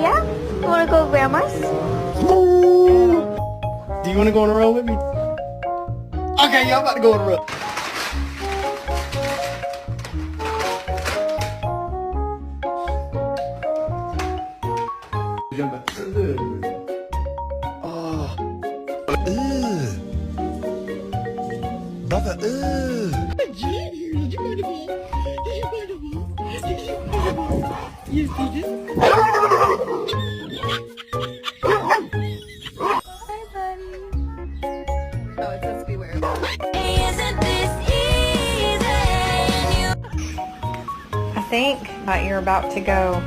Yeah? You wanna go to Grandma's? Do you want to go on a roll with me? Okay, y'all about to go on a roll. Oh. Brother, I think that you're about to go